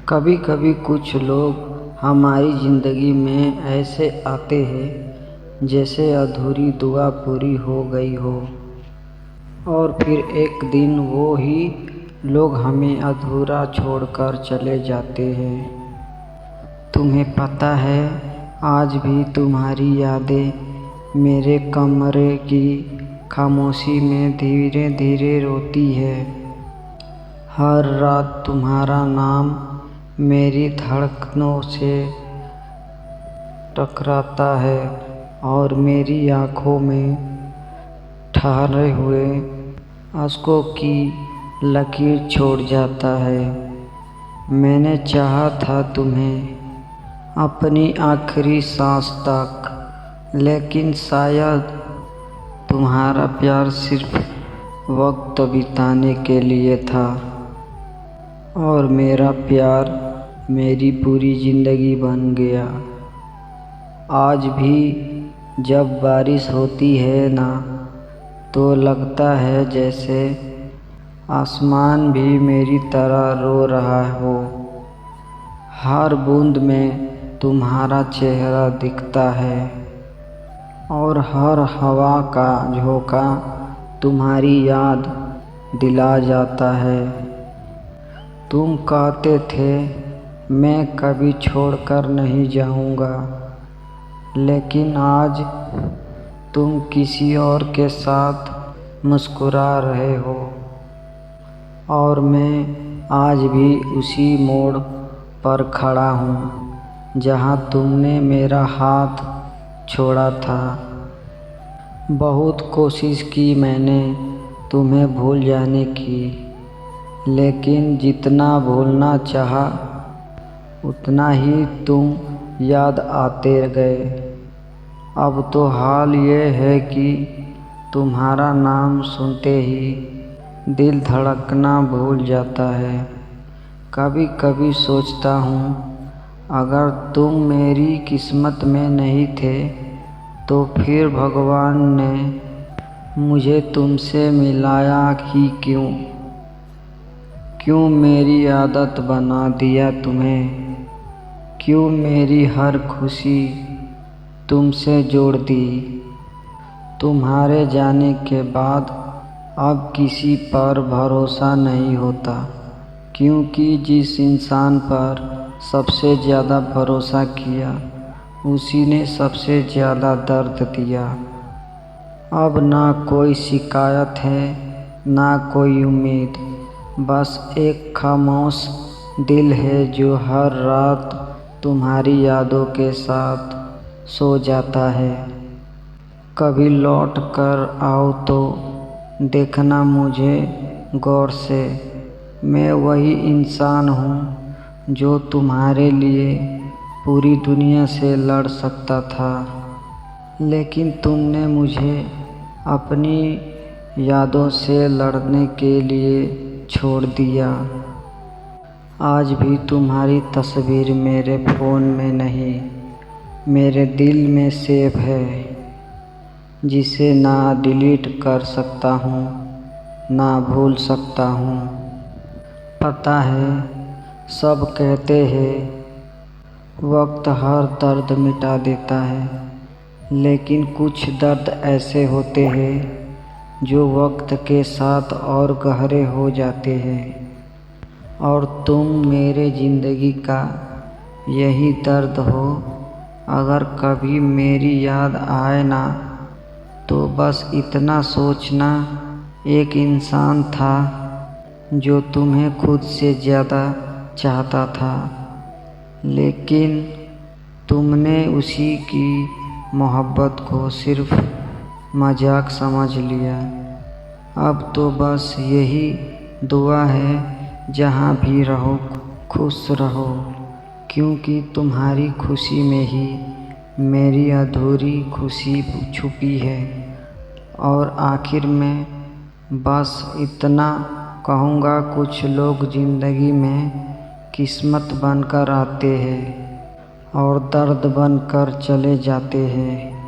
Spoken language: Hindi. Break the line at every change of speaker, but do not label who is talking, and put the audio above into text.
कभी कभी कुछ लोग हमारी ज़िंदगी में ऐसे आते हैं जैसे अधूरी दुआ पूरी हो गई हो, और फिर एक दिन वो ही लोग हमें अधूरा छोड़कर चले जाते हैं। तुम्हें पता है, आज भी तुम्हारी यादें मेरे कमरे की खामोशी में धीरे धीरे रोती है। हर रात तुम्हारा नाम मेरी धड़कनों से टकराता है और मेरी आँखों में ठहरे हुए अश्कों की लकीर छोड़ जाता है। मैंने चाहा था तुम्हें अपनी आखिरी सांस तक, लेकिन शायद तुम्हारा प्यार सिर्फ वक्त बिताने के लिए था, और मेरा प्यार मेरी पूरी ज़िंदगी बन गया। आज भी जब बारिश होती है ना, तो लगता है जैसे आसमान भी मेरी तरह रो रहा हो। हर बूंद में तुम्हारा चेहरा दिखता है और हर हवा का झोंका तुम्हारी याद दिला जाता है। तुम कहते थे मैं कभी छोड़कर नहीं जाऊंगा, लेकिन आज तुम किसी और के साथ मुस्कुरा रहे हो, और मैं आज भी उसी मोड़ पर खड़ा हूँ जहाँ तुमने मेरा हाथ छोड़ा था। बहुत कोशिश की मैंने तुम्हें भूल जाने की, लेकिन जितना भूलना चाहा उतना ही तुम याद आते गए। अब तो हाल ये है कि तुम्हारा नाम सुनते ही दिल धड़कना भूल जाता है। कभी कभी सोचता हूँ, अगर तुम मेरी किस्मत में नहीं थे तो फिर भगवान ने मुझे तुमसे मिलाया ही क्यों? क्यों मेरी आदत बना दिया तुम्हें? क्यों मेरी हर खुशी तुमसे जोड़ दी? तुम्हारे जाने के बाद अब किसी पर भरोसा नहीं होता, क्योंकि जिस इंसान पर सबसे ज़्यादा भरोसा किया उसी ने सबसे ज़्यादा दर्द दिया। अब ना कोई शिकायत है, ना कोई उम्मीद, बस एक खामोश दिल है जो हर रात तुम्हारी यादों के साथ सो जाता है। कभी लौट कर आओ तो देखना मुझे गौर से, मैं वही इंसान हूँ जो तुम्हारे लिए पूरी दुनिया से लड़ सकता था, लेकिन तुमने मुझे अपनी यादों से लड़ने के लिए छोड़ दिया। आज भी तुम्हारी तस्वीर मेरे फ़ोन में नहीं, मेरे दिल में सेव है, जिसे ना डिलीट कर सकता हूँ ना भूल सकता हूँ। पता है, सब कहते हैं वक्त हर दर्द मिटा देता है, लेकिन कुछ दर्द ऐसे होते हैं जो वक्त के साथ और गहरे हो जाते हैं, और तुम मेरे ज़िंदगी का यही दर्द हो। अगर कभी मेरी याद आए ना, तो बस इतना सोचना, एक इंसान था जो तुम्हें खुद से ज़्यादा चाहता था, लेकिन तुमने उसी की मोहब्बत को सिर्फ मजाक समझ लिया। अब तो बस यही दुआ है, जहाँ भी रहो खुश रहो, क्योंकि तुम्हारी खुशी में ही मेरी अधूरी खुशी छुपी है। और आखिर में बस इतना कहूँगा, कुछ लोग ज़िंदगी में किस्मत बनकर आते हैं और दर्द बनकर चले जाते हैं।